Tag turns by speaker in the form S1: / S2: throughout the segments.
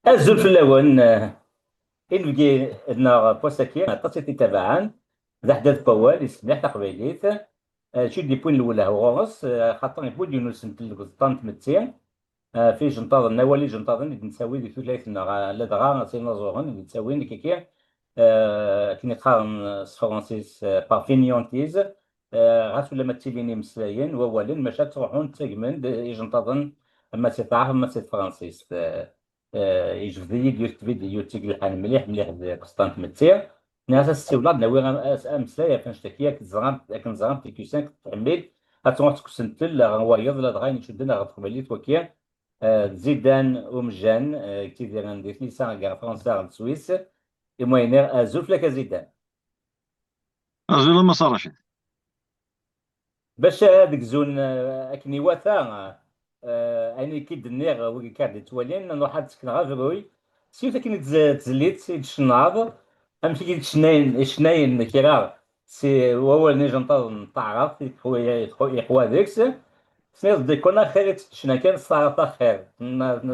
S1: الزول في الأول إلفكي إدنا بوساكي تصيتي تبعا ذا حدث بوال يسمح تقبيليت شي دي بوين الأولى هو غوص خاطر يبود يونس نتلقى طنط متسين في جنطاض النوالي جنطاض اللي نسوي دي ثلاثة لا دغا سينا زوغن اللي تسوي كيكي كي نتقارن فرانسيس بارفينيونتيز غاس ولا ما تسيليني مسلاين ووالين ماشا تروحون تسقمن يجنطاضن اما تتعرف اما فرانسيس يجبدي يدير فيديو تيقلحان مليح مليح قسطنط متسير ناس السيولاد ناوي امسلايا فاش تكيا كنزرام في كيسان كتعمل هتروح تكسنتل غوايض لا دغاين شدنا غتقبليت وكيا زيدان ومجان كتير عندي ثنيسا كاع فرنسا عند سويس الموينير زوف لك زيدان
S2: رجل ما صار شيء.
S1: باش هذيك زون اكني واثا اني كيد النيغ وكي كاد توالين نروح تسكن غافروي سيو تاكني تزليت سي تشناض امشي كي تشناين شناين كيرا سي هو اللي جنطا تعرف يخوي ديكس سنيد ديكونا خير تشنا كان صارت خير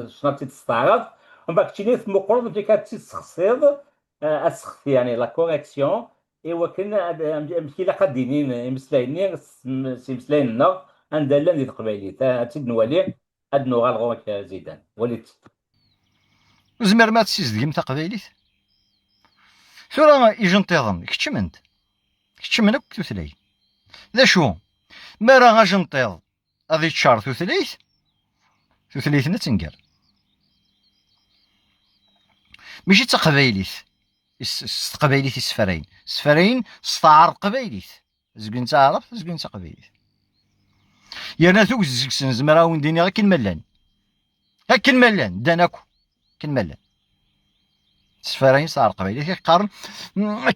S1: شنا تستعرض ومن بعد تشيني مقرب في كانت تسخصيض اسخف يعني لا كوريكسيون ايوا كنا مشكي لا قدينين مسلايني سي مسلايننا عند لا ندير قبايلي تزيد نولي اد نوغال غوك زيدان وليت
S2: زمر ما تسيزدقم تقبايليت ثورة يجي نطيضن كتشمنت كتشمن اك توثلاي ذا شو ما راه غاجي نطيض غادي تشار توثليت نتنقال ماشي تقبايليت تقبايليت السفرين استعار قبايليت زكين تعرف زكين تقبايليت يانا ثوك زكسن زمرا ونديني غا كين ملان داناكو كين ملان سفرين صار قبايلي كيقارن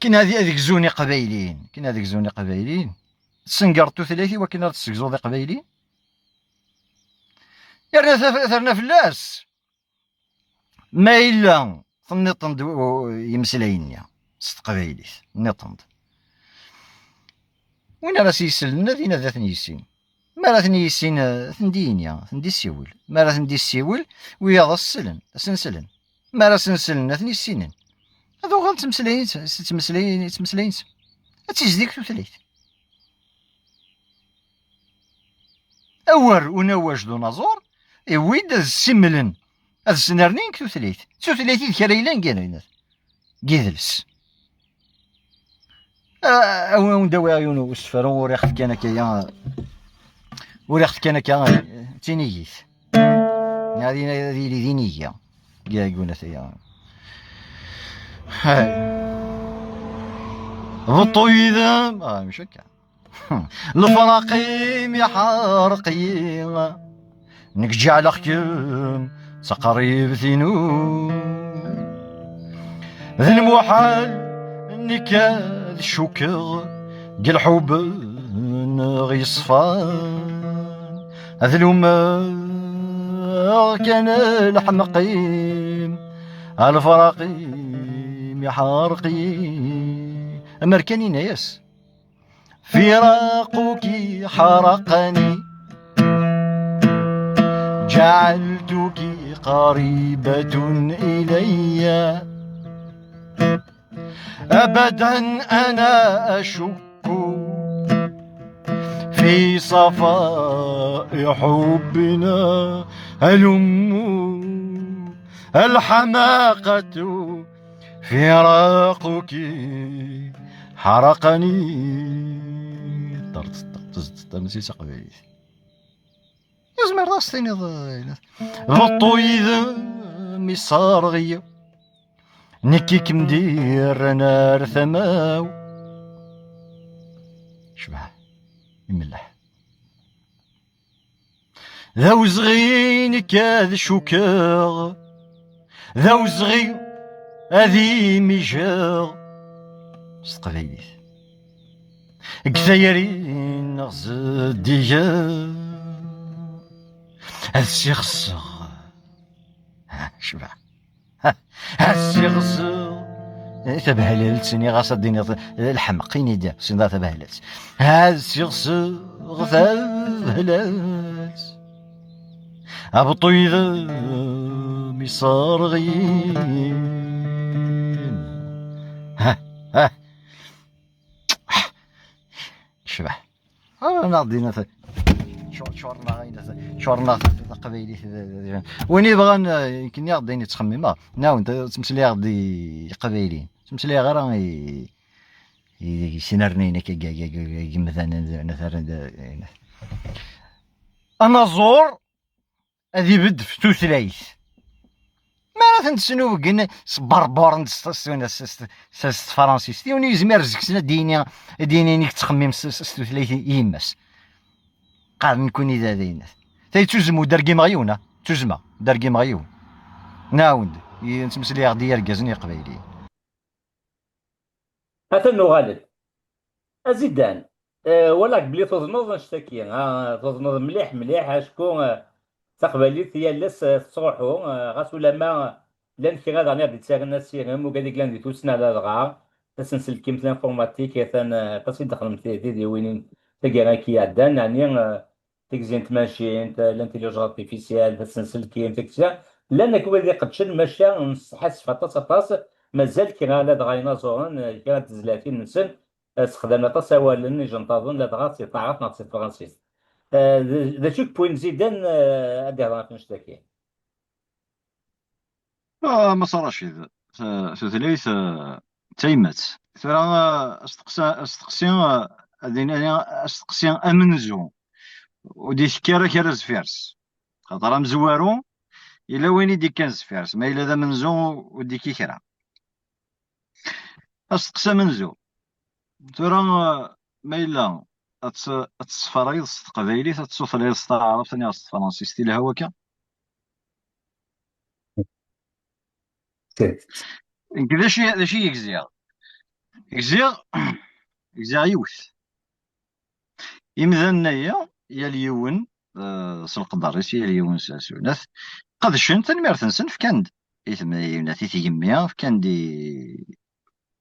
S2: كاين هذيك زوني قبايلين كاين هذيك زوني قبايلين سنقرتو ثلاثي وكاين هاد السكزو قبايلين يرنا ثرنا فلاس ما إلا ثنطند يمسلاينيا ست قبايليت نطند وين راه سيسلنا دينا ذات نيسين ما راه ثنيسين ثندينيا ثندي السيول ما راه ثندي السيول ويا السلن سنسلن ما راه سنسلن ثنيسينن هذو غير تمسلاين تيجديك ثلاث أور ونواج دو نازور إويد السملن هذا السنرنين ثلاثي كريلان كانينات جيدلس أو نداوي عيونو وسفرون وريخت كان كيا تينييت هذه اللي دينية كاع يقولنا ثيا هاي بطويذا مش هكا الفراقيم يا حارقين نكجي على خيم تقريب ثينو ذي المحال نكاد شكر قل حب غيصفان هذا الوما كان الحمقيم الفراقيم يا حارقين أمريكاني ناس فراقك حرقني جعلتك قريبة إلي أبدا أنا أشك في صفاء حبنا الحماقة فراقك حرقني نسيت قبيل يزمر راستيني غطو إذا مصار غيا نكيك مدير نار ثماو شبه يملح ذا وزغين كاذ شكاغ ذا وزغين هذي ميجاغ استقبيليت كثايرين غزد ديجا السيغصغ شبه السيغصغ تبهللت سني غاصة ديني الحمقيني دا سني تبهللت السيغصغ تبهللت أبطو إذا مصرغين. ها ها شبح انا دينا شعورنا غاينا شعورنا قبيلي وين بغا يمكن يغدي يتخمم ناو انت تمثلي غدي قبيليين تمثلي غير يسنرنينا كي مثلا انا زور هذي بد في توثلايث ما تنسنو كن بربور ست فرنسيس ديوني زمير زكسنا ديني نيك تخمم ستوثلايث يمس قاعد نكون إذا دينات تاي تزمو درقي مغيونة تزمى درقي مغيون ناوند ينتمسلي غدي يرقزني قبيلي
S1: هذا غالب أزيدان ولاك بلي تظنظ نشتكي تظنظ مليح مليح شكون تقبليت هي لاس تصروحو غاس ولا ما لان كي غادا غادي تساغنا سيرم وكاديك لان دي توسنا على الغا تسنسل كيمت لانفورماتيك ثان تصيد دخل مثل دي وين تلقى كي عدان يعني تكزين ماشين الانتيليجنس ارتيفيسيال تسنسل كيم تكسا لان كو غادي قدشن ماشي نحس فطاس طاس مازال كي غادا غاينا زورن كي غاد تزلاتين نسن استخدمنا تصاولا جنطاظن لا تغاطي تعرف ناطي فرنسيس ذا شوك بوين زيدان ادي هضره نشتكي
S3: ما صراش ثلاث تيمات ثرا استقسي امنزو ودي سكارة كرز فارس خاطر مزوارو إلا وين يدي كان فارس ما إلا ذا منزو ودي كي كرا استقسى منزو ثرا ما إلا أتصفرايض قبايلي تتصفرايض تعرف ثاني فرنسيستي الهواكا كذا شي يكزيغ يكزيغ يوث إمذا نيا يا اليون سلق ضريس يا اليون ساسوناث قد شنت المرتنسن في كاند إثم يوناثي تيميا في كاندي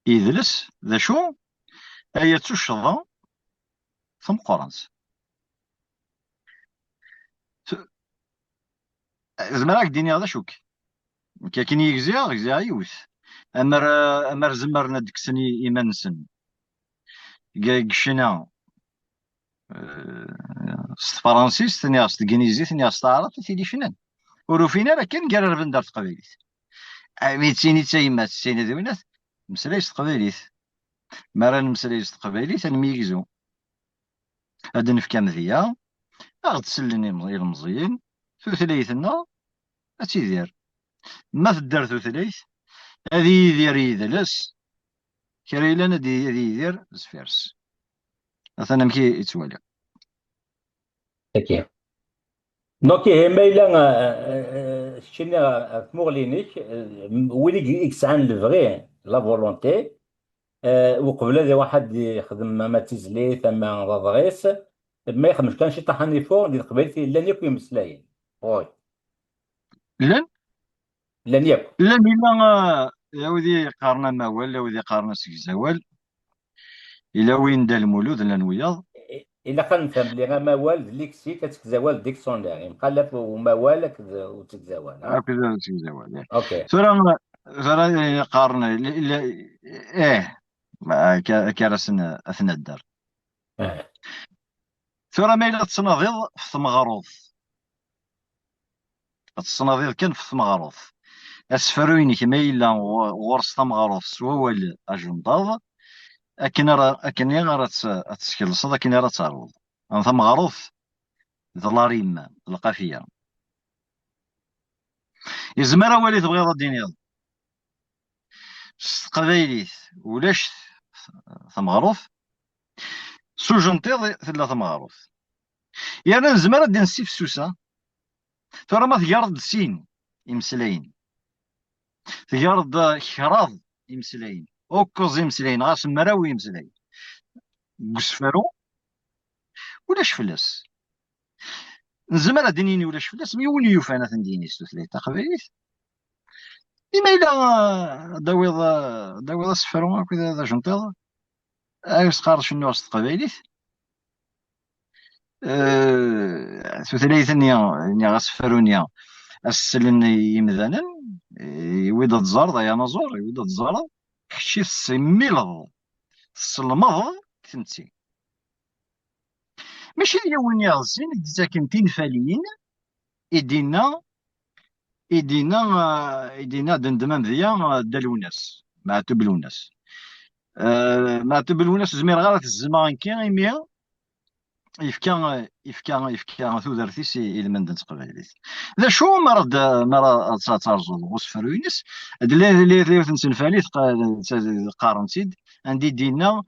S3: يدلس ذا شو أيا تشظى ثم قرنس زمراك ديني هذا شوك كاكين يكزيغ يوث أمر زمرنا دكسني إيمانسن قشنا فرانسيس ثاني الانجليزي ثاني تعرف تيدي شنان وروفينا راه كان قرر بندار تقبيليت ميتيني تايمات سيني دوينات مسلايس تقبيليت ما راه مسلايس تقبيليت نميكزو هاد نفكا مذيا غاد تسلني المزيين ثلاثنا اتيدير ما تدار ثلاث هذه يدير يدلس كريلان هذه يدير زفيرس مثلا كي يتوالى
S1: اوكي دونك ما الا شتينا ثموغلينيك ويلي يكسعان الفغي لا فولونتي وقبل هذا واحد يخدم ما تيزلي ثما ضغيس ما يخدمش كان شي طحاني فوق اللي قبيلتي لن يكون مسلاين وي
S3: لن
S1: لن يكن
S3: لن إلا يا ودي قارنا موال يا ودي قارنا سكزوال إلا وين دا المولود لان وياض
S1: الا كنفهم بلي غا موال ليكسي كتكزاوال ديكسيونير مقلب وموالك وتكزاوال
S3: هكذا سكزوال
S1: اوكي
S3: ثرى قارنا إيه كرسن أثناء الدار ثرى ما إلا تصناضيض في ثمغروض تصناضيض كان في ثمغروض أسفروينك ما إلا غورس ثمغروض سوال أجنداض أكن يغرى تسكلصد أكن يغرى تعرض أنا ثمغروض ظلاريم القافية يزمر والي تبغيض الدنيا قبايليت ولاش ثمغروض سوجنتيض ثلا ثمغروض يعني نزمر دي نسيف سوسة ترى ما تقارض سين يمسلاين تقارض كراض يمسلاين اوكوز يمسلاين غاس مراوي يمسلاين قسفرو ولاش فلاس نزمر دينيني ولاش فلاس ميون يوفانا تنديني ستوثلي تقبيليت ديما إلا داويض سفرو هكذا ذا جنطيض أيسقار شنو وسط قبايليت ثلاثة نيا غاسفرونيا السلن يمذانا يويد تزار يا نزور يويد تزار كشي السميلض السلمض تمتي ماشي اليوم يغزين ساكنتين فاليين يدينا يدينا دندمان ذيا دالوناس مع تبلوناس مع تبلوناس زمير غير الزمان كي يميا يفكا تودرتيس إلى من تقبليت ذا شو مرض ترزو غوس فروينس اللي تنسنفالي قارنتيد عندي دينا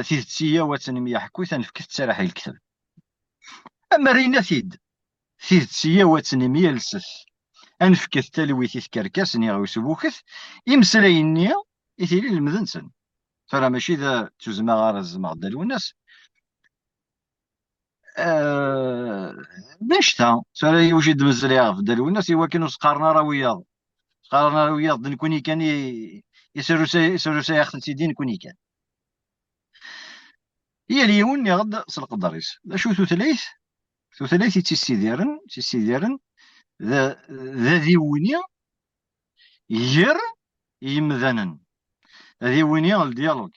S3: تيتسيا واتنمية حكوي تنفكت تسرح الكتاب اما رينا تيتسيا واتنمية لسف انفكت تلويث كركاس نيغ وسبوكت يمسلايني يثيري المذنسن فرا ماشي ذا تزمع غير الزمع دالوناس نشتا سوري يوجد مزريا في دالوناس يوا كانوا سقارنا راه وياض نكوني كان يسرو سي اختي دين كوني كان هي اليون يغد سلق الضريس لا شو ثلاث تيسيديرن ذا ذيوني ير يمذنن ذيوني الديالوج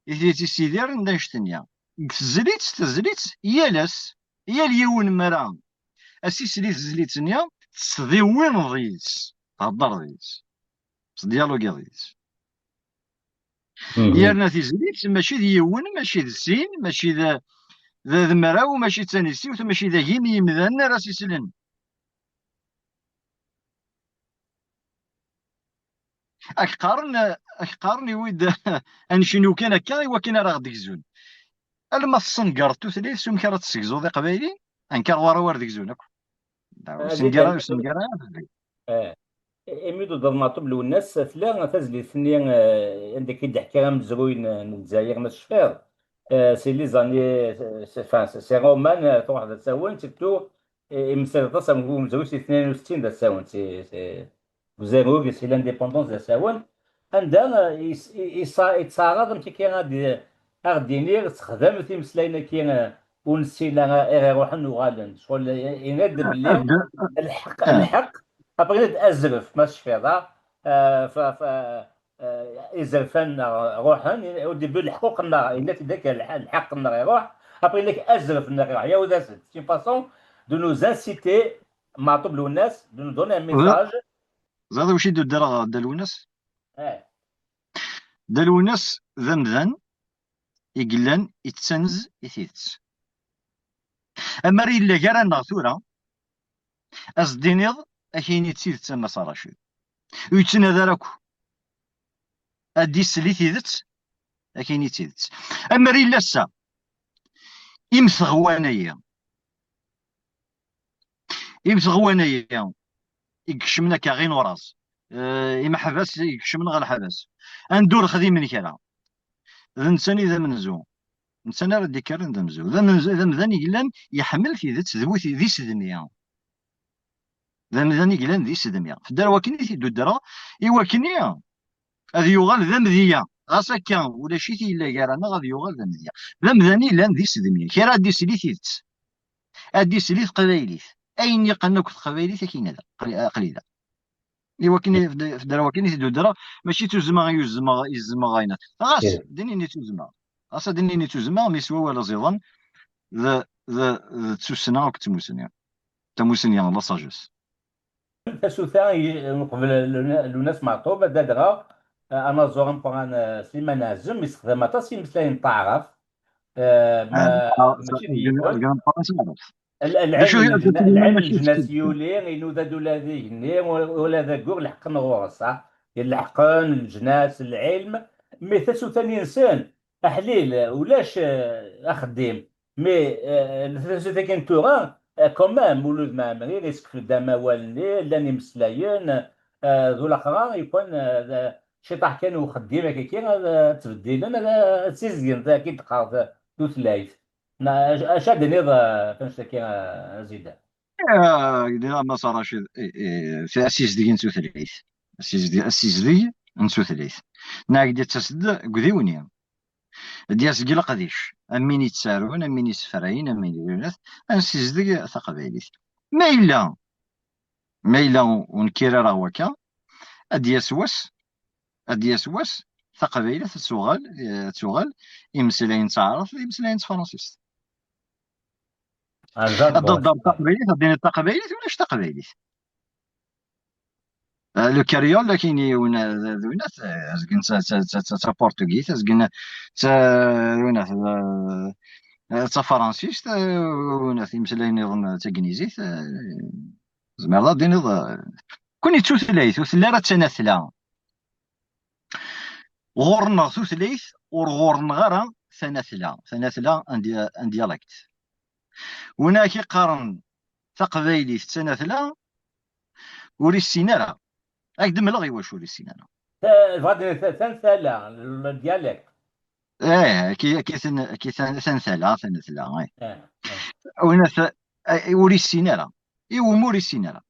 S3: إذا تيسيديرن داشتنيا تزليت يالاس يا اليون مرام اسيسليت زليتنيا تصديوين ضيس تهضر ضيس ديالوج ضيس يارنا تيزليت ماشي ديون ماشي السين ماشي ذا مراو ماشي تاني سيوت ماشي ذا هيم يمذن راسي سلن أكقارن يويد أنشنو كان هكا إوا كان راه غديك زون ألما تصنقر توثليث سوم كرا تسكزو ذي قبايلي أنكر ورا ديك زون أكو سنقرا
S1: إميدو ضمناتو بلو الناس فلا تزلي ثنيا عندك يد حكايه مزروين الجزائر ما الشفار سي لي زاني سي رومان تروح دا تساون تكتو يمسال تصا مزروي سي 62 دا تساون سي زيرو سي لانديبوندونس دا تساون عندها يتصاغض متي كي غادي تخدم تيمسلاينا كي ونسينا يروحن وغادن شغل يناد بلي الحق بغيت ازرف ماشي فيها ف ازرفان روحن ودي الحقوق النار الا ذاك الحق النار يروح ابغي لك ازرف النار يروح يا وداس سي فاصون دو نو انسيتي معطوب للناس دو نو دوني ان ميساج
S3: زاد واش يدو دار دالوناس ذمذن يقلن يتسنز يثيث اما الا كان نغثورا ازدينيض اكيني تسيد تسمى صراشيد ويتسنى راكو ادي سلي تيدت اكيني تيدت اما الا سا امثغوانيا يكشمنا كاغين وراس إما حباس يكشمنا غير الحباس اندور خديم من كلام ذنساني ذا منزو نسانا راه ديكارن ذا مزو ذا مذاني قلان يحمل في ذات ذوثي ذي سدمية ذا مذاني قلان ذي سدمية في الدار واكني تيدو الدرا إواكني هذا يغال ذا مذية غاسا كان ولا شي إلا كارانا غادي يغال ذا مذية ذا مذاني لان ذي سدمية كيرا دي سليث ادي سليث قبايليث اين يقنوك في قبايليث كاين هذا قليلا إواكني في الدار واكني تيدو الدرا ماشي توزما يزما غاينات غاس ديني توزما غاس ديني توزما ميسوا ولا زيضان ذا تسوسنا وكتموسنيا تموسنيا لا ساجوس
S1: تسوثا نقبل الناس معطوبه دادغا انا زورن بوغان سليمان عزم يستخدم اطاس يمسلاين تعرف ماشي ديكون العلم الجناسيولي ينوذا دولا ذي ولا ذا كوغ الحقن غورس صح الحقن الجناس العلم مي تسو ثاني انسان احليل ولاش اخدم مي تسو ثاني توران كمان مولود مع مري ريسك في الدم واللي لاني مسلاين ذو الاخرى يكون شي طاح كان وخديمه كي تبديل انا تسيزين ذا كي تقارض دوثلايف اشاد نيضا فنشتكي زيدا
S3: دينا ما صار شي في اسيس دي نسو ثلاث اسيس دي نسو ثلاث ناقد تسد قديونيا دياس قلا قديش امين يتسارون امين يسفرين امين يولات انسيس دي ثقبيليت ما الا ميلا ونكيرا راه وكا ادي يسواس تقبيله تسوغال يمسلاين تعرف يمسلاين فرنسيس
S1: جابون
S3: الضرب تقبيليت الدين التقبيليت ولاش تقبيليت لو كاريول لكن ونا زكن تا بورتوغيز زكن تا ونا تا فرنسيس ونا يمسلاين يظن تا كنيزيت زعما دين كوني توثلايت وثلا راه تناثلا غورنا ثوثليث ور غارة ثناثلا ان ديالكت ونا كيقارن تقبايليت تناثلا وري السينارة هاك دملغ واش وري السينارة
S1: غادي تنسالى الديالكت.
S3: كي ثنثلا
S1: اه اه
S3: ونا وري السينارة موري السينارة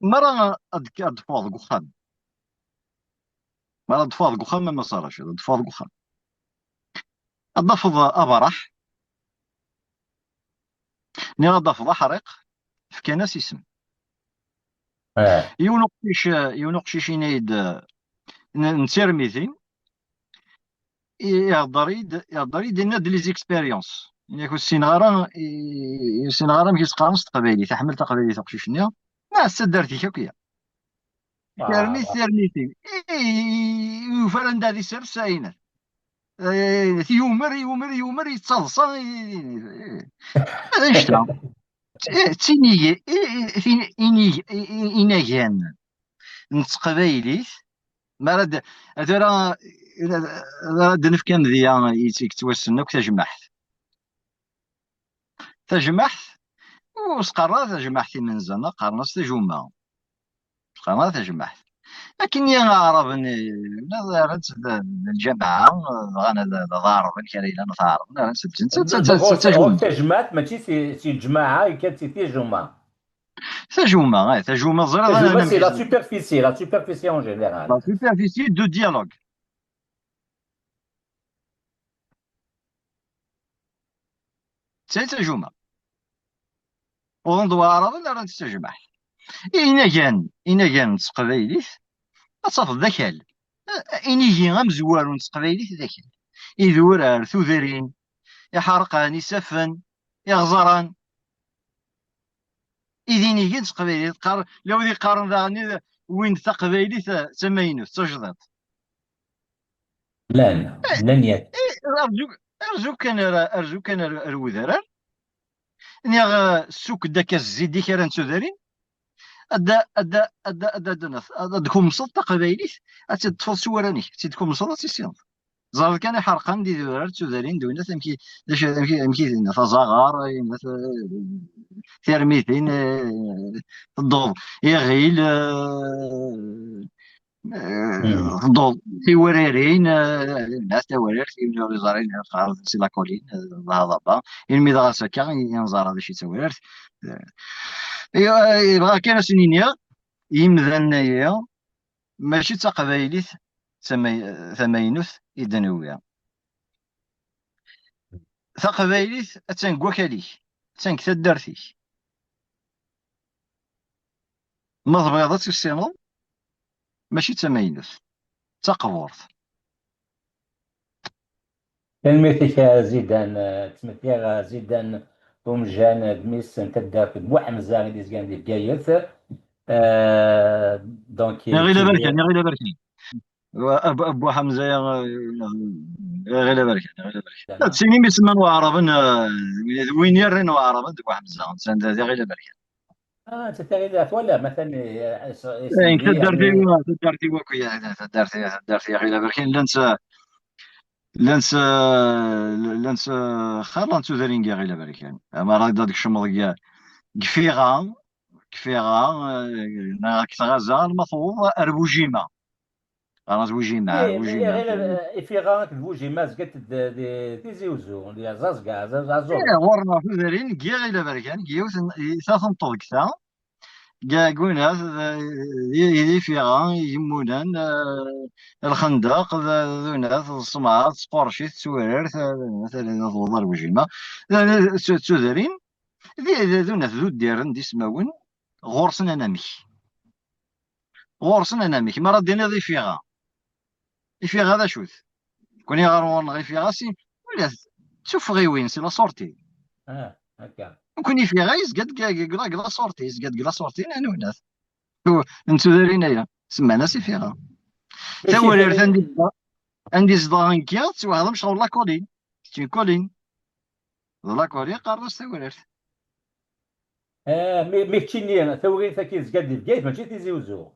S3: مرة أدفاض وخام مرة أدفاض وخام ما صارش أدفاض وخام أضفض أبرح ني أضفض حريق فكان اسم
S1: اه
S3: يونقشيش ينايد نتيرميثين يهضر ناد لي زيكسبيريونس يعني كو السينغارا كيتقارنش تقبايلي تحمل تقبايلي تقشيشنيا ما استدارتي كاكيا تيرميثين وفرن دادي سير ساينة يومر يتصلصا هذا نشتا تيني إناجان نتقبايليت ما راه نفكا مزيان يتوسن وك تجمعت وسقرا تجمعت من زنا قرنص تجمع قرنا تجمعت لكن يا عرب نظرت الجماعة غانا ضارب كان إلى نثارب
S1: غوك
S3: تجمع
S1: تجمعت ماشي سي جماعه كانت سي تجمع.
S3: تجمع زرا
S1: تجمع
S3: انا
S1: سي
S3: مكيس
S1: لا سوبرفيسي اون جينيرال.
S3: لا سوبرفيسي دو ديالوغ تجمع وغندوا عرب لا راه تجمع إنا كان تقبايليت أصافد ذاكال إنيجي غمزوار تقبايليت ذاكال إذورار ثوذرين يحرقان يسفن يغزران إذيني كنت تقبايليت لو ذي قارن ذا وين تقبايليت تماينوث تجدط
S1: لن يك.
S3: أرجوك كان الوذرار نيغ السوق داك الزيدي كان تذرين أدا دكم مصد تقبايليت أتدفض سوارانيك تدكم مصد تيسينض زار كان حرقان دي دولار تذرين دوينات أمكي داش أمكي تزاغار تيرميتين الضوض يغيل الضوض تيوريرين الناس تيورير تيولي زارين قارض سي لاكولين هذا با يلمي دغا سكا ينزار هذا شي تورير يبغى كان سنينيا يمذنيا ماشي تقبايليت ثماينوث إدنويا تقبايليت أتنقوا كاليك تنك تدارتيك ما تبغيض تسينو ماشي ثماينوث تقبورت
S1: تلميذك زيدان تمثيغ زيدان طومجان دميس تدافع بوحمزة اللي زكان ديال كايث دونك
S3: غير بركان غير بركان أبو حمزة غير بركان تسيني مسمى وعربا وين يرن وعربا أبو حمزة غير بركان
S1: انت تغييرات ولا مثلا
S3: إنك
S1: اسمي يعني.
S3: تدارتي وكيا تدارتي غير بركان لانس خالان تودرين كاع غير بركان اما راه داك الشمر كاع كفيغا كتغازا المفروض اربوجيما انا بوجيما
S1: في غانك بوجي ماز قلت دي زيوزو اللي زازكا زازور.
S3: ورنا تودرين كاع غير بركان كيوت ثلاث طول كثا كاع قلنا يدي فيغا يمونان الخندق ذونات الصمعات سبورشيت سوارت مثلا نضرب وجيما تودرين ذو ديرن دي سماون غورسن انامك غورسن انامك مرة دينا ضي فيها يفيها هذا شوت كوني غارون غي فيها سي ولا تشوف غي وين سي لا سورتي
S1: هكا.
S3: كوني فيها يزقد كلا سورتي يزقد كلا سورتي انا وناس نتو دارين يا سمعنا سي فيها
S1: ماشي
S3: تاورير
S1: في.
S3: عندي زدان كيات وهذا مش لا كولين تي كولين لا كولين قارص تاورير
S1: مي كتشيني ثوري ثاكي زكاد ديال بكايت ماشي تيزي وزو.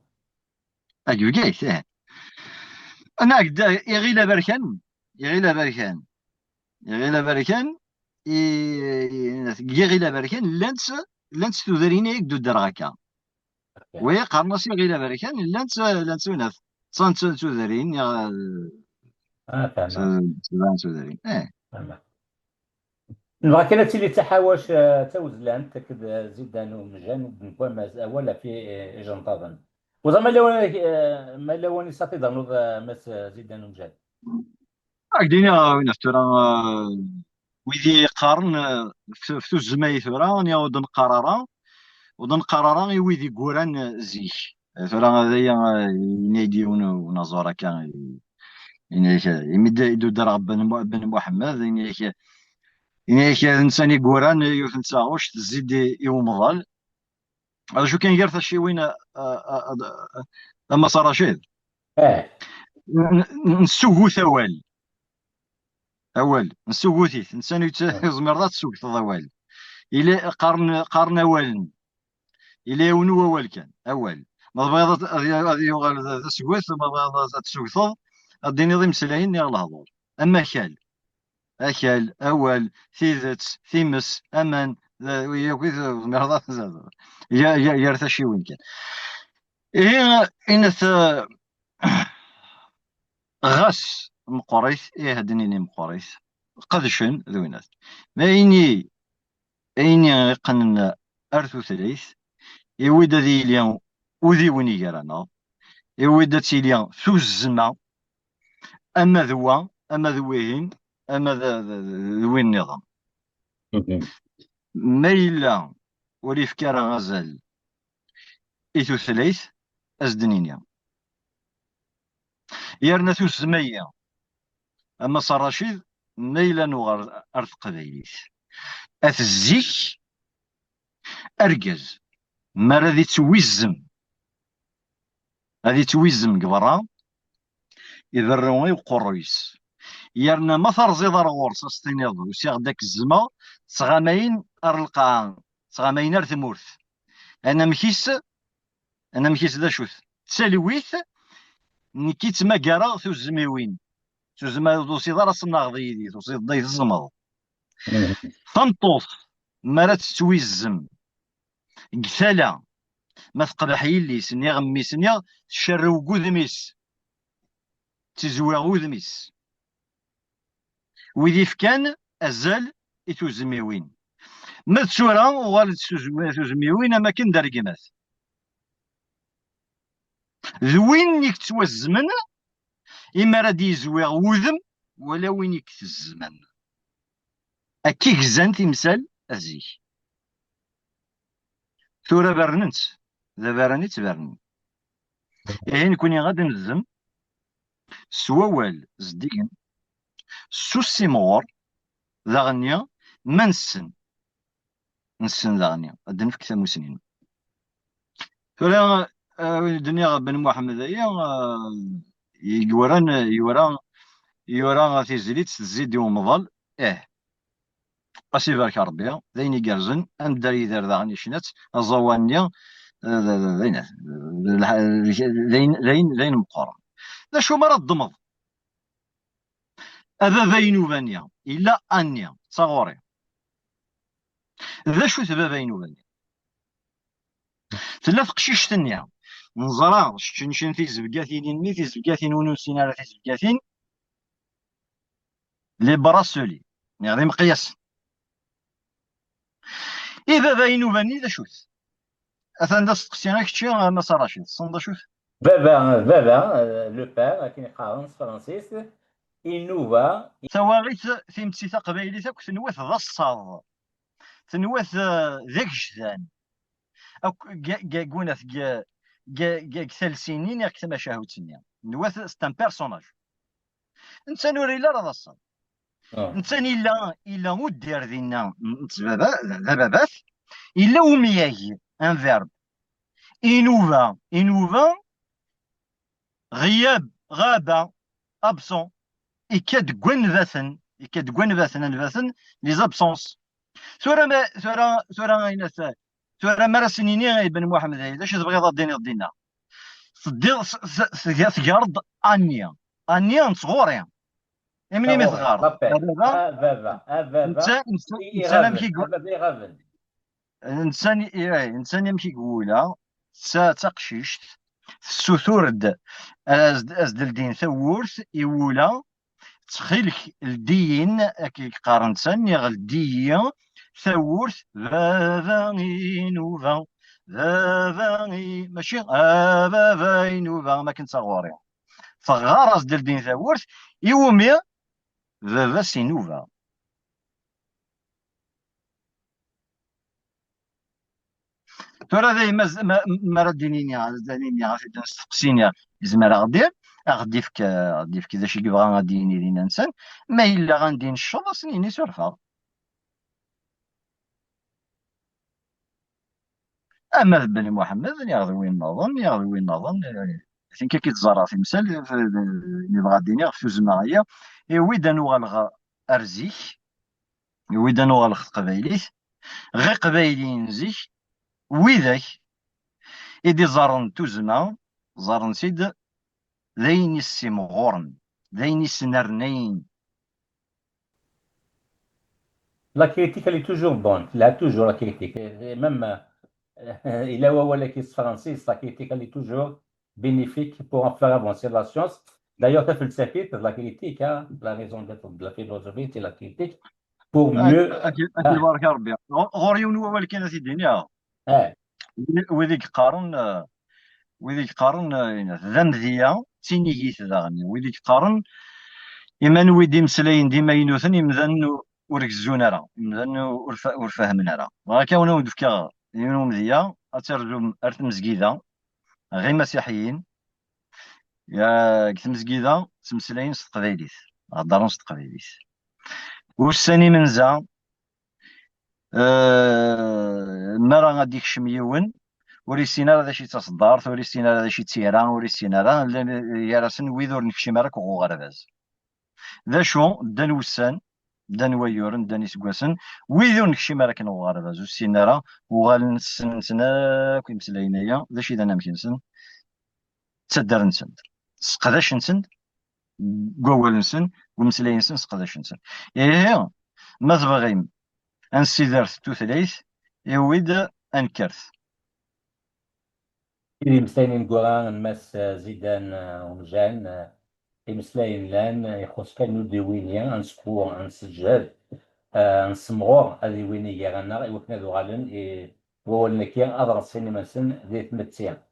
S3: اجو جايت انا قد يغيلا بركان يغيلا بركان يغيلا بركان يغيلا بركان لانت تدريني يك دو دراكا وي قارناس يغيلا بركان لانت وناث صانت تدرين يا
S1: فاهمة.
S3: تدرين
S1: فاهمة. نبغى كان تيلي تحاوش توزلان تكد زيدان ومجان بنكون ولا في جنطاضن وزعما لو ما لو نساتي ضنوض مس زيدان ومجان.
S3: هكذا وناث ترى ويدي قارن في الزماي ثورا نياود نقرارا ودن قرارا ويدي قوران زيك ثورا هذايا ينادي ونزورا كان يعني يمد يدو درغ بن محمد يعني الانسان يقوران يوثن تساغوش تزيد يومضال هذا شو كان يرث شي وين لما صار رشيد
S1: اه
S3: نسوقو ثوال اول نسوقو ثيث انسان يزمر ذات سوق ثوال الى قارن اوال الى ونو اول كان اول ما بغيض هذه يغال تسويث ما بغيض تسوقث الدين يضيم سلاين يا الهضور اما كال أكل أول ثيثت ثيمس أمن وياكويث مرضات زاد يا يرثشي وين كان إيه إن غاس مقريث إيه هدنيني مقريث قدشن ذوينات ما إني قن أرثو ثلاث يود ذي اليوم وذي ويني جرانا يود تيليان ثو الزما أما ذوا أما ذوين أما ذوين النظام ما إلا ولي فكارة غزال إيثو ثلاث أزدنينيا يرنا ثو الزمية أما صار رشيد ما إلا نغار أرث قبايليث أثزيك أرجز ما رادي تويزم هذه تويزم قبرا إذا الروي وقرويس يرنا ما ثرزي ضر غورس استينيض وسيغ داك الزما صغامين أرلقان صغامين أرثمورث أنا مكيس أنا مكيس ذا شوث تسالويث نكيت ما قرا ثو الزميوين ثو الزما دوسي ضر صناغ ذي توصي ضيف الزمض طنطوس ما راه تويزم قثالا ما تقبح يليس نيا غميس نيا شرو قذميس تزويغ وذميس ويدي فكان أزال إتو زميوين ما تسورا وغالد زميوين أما كن دارقمات ذوين يكتوى الزمن إما راه يزويغ وذم ولا وين يكت الزمن أكيك زان تمثال أزيك ثورة برننت ذا براني تبرني إيه نكوني غادي نزم سوال زديقن سوسي مور ذا غنيا منسن نسن ذا غنيا أدن في كتاب سنين ثورة الدنيا بن محمد أيا يوران تيزليت تزيد يوم ظل قاسي بارك ربي ذين يقرزن أم داري دار ذا غني شنات الزوانيا ذين مقارن ذا شو مرض ضمض أبا بينو بانيا إلا أنيا صغوري ذا شو ثبا بينو بانيا ثلاث قشيش تنيا نزرع شنشن في زبقاتين مي في زبقاتين ونوسين على في زبقاتين لي براسولي يعني مقياس إذا بينو باني ذا شوث أثن دا سقسينا كتشي ما صراشي صندا شوث
S1: بابا لو بير كي يقارن فرانسيس إنوفا.
S3: ثواغيت ثيمتسي قبايلي تاك ثنوات ذا الصاد تنوث ذاك جثان أو كونات سنين ياك تما شاهوت سنين نوث ستان بيرسوناج انسان وري لا راه الصاد انسان الا مدير دينا بابات الا ومياي ان فيرب انوفا غياب غابه ابسون يكاد كون فاثن لي زابسونس سورة مرة سنيني ابن محمد هيدا اش تبغي دينا تقرض انيا صغوري امني
S1: صغوري
S3: مثغار
S1: لابيل
S3: هذا
S1: افافا
S3: انسان يمشي
S1: افافا يغفل
S3: انسان يمشي يقولا تقشيشت السثورد ازد الدين ثورث يولا تخيلك الدين كي قارن سن يغل الدين ثورث فافا نوفا فافا ماشي فافا نوفا ما كنت صغوري فغارس ديال الدين ثورث يومي فافا سينوفا ترى ذي ما ردينيني غادي نستقسيني زعما غدي فيك اذا شي كيبغى غادي يني لينا انسان ما الا غندي نشوف سنيني سورفا اما بني محمد يغضي وين نظن فين كيتزرع في مثال اللي بغا ديني في زماعيه ويدا نوغالغ ارزيك ويدا نوغالغ قبايليت غير قبايلين زيك ويداك إدي زارن توزما زارن سيد ذين السمغورن ذين السنرنين
S1: لا كريتيك اللي توجور بون لا توجور لا كريتيك ميم الا هو ولكن فرانسيس لا كريتيك اللي توجور bénéfique pour en faire avancer la science. D'ailleurs, ta philosophie, la critique, hein, la raison d'être de la philosophie, c'est la critique, pour mieux.
S3: أكيد بارك ربي غوريون هو ولكن سيدي
S1: آه.
S3: وذيك قارن ذمذية تينيكيت داغني وذيك قارن إما ويدي مسلاين ديما ينوثن يمذن وركزون راه يمذن ورفاهمنا راه وهكا ونا ودفكا يوم ذيا أترجم أرث مزقيدة غير مسيحيين يا كتمزقيدة تمسلاين ست قبايليت هضرون ست قبايليت والثاني منزا ما راه غادي يكشم يون وريسينا راه شي تصدار وريسينا راه شي تيران وريسينا راه يا راسن ويدور نكشم راك وغرباز ذا شو دان وسان دان ويورن دان يسقواسن ويدور نكشم راك وغرباز والسينا راه وغال نسنا كي مسلاينايا ذا شي دانا مكنسن تسدر نسن سقداش نسن قوال نسن ومسلاين نسن سقداش نسن إيه ما تبغيم انسيدرت توثليث يويد انكرث
S1: اللي مسلاين قران مس زيدان ومجان مسلاين لان يخص كانوا ديوينيا انسكو انسجل نسمغور هذه وينيا غانا وكنا ذو غالن هو النكيا اضر السينما سن ذي تمتسيا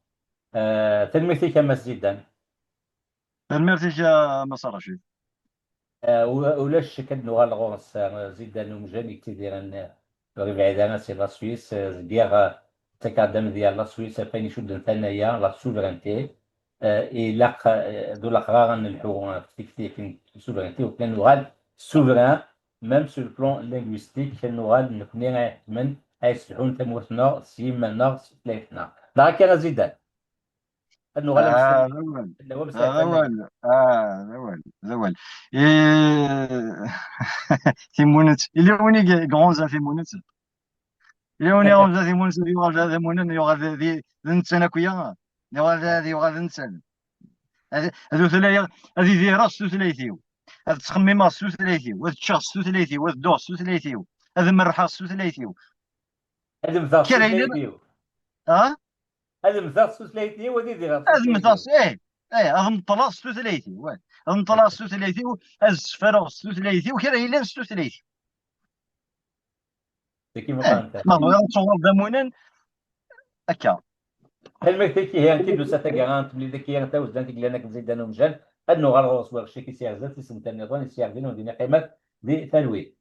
S1: تلميذي كما زيدان
S3: المرتيش مسار رشيد
S1: ولاش كدنو غالغورس زيدان ومجان يكتديرن ربعيدانا سي لا سويس ديال تكادم ديال لا سويس فين يشد ثانيا لا سوفرينتي إلا دو الأقرار نلحو في سوفرينتي وكان نغال سوفران ميم سو البلون لينغويستيك كان نغال نكوني من أيسلحون تموتنا سيمنا سفليتنا لا كان زيدان نغال
S3: ذوال ثيمونت اللي وني غونزا ثيمونت اللي وني غونزا ثيمونت يغال ثيمونت يغال ذي نتسانا كويا يغال نتسانا هذو ثلاثة هذه ذي راس ثلاثيو هذا تخمم راس ثلاثيو هذا تشخص ثلاثيو هذا دوس ثلاثيو هذا مرحاص ثلاثيو
S1: هذا مثال ثلاثيو هذا مثال ثلاثيو وهذه ذي راس
S3: هذا مثال هذا مطلع ثلاثيو هذا مطلع ثلاثيو هذا السفر ثلاثيو كرا إلا ثلاثيو
S1: كيما انت
S3: ما بغا تصور دمونا هكا
S1: المكتيكي هي انت دوسا تاكارانت بلي ذاك هي انت وزدان تقول لك زيدان ومجان انه غالغوص واغشي كي سيغزات سنتان نظام سيغدين ودينا قيمات دي تنوي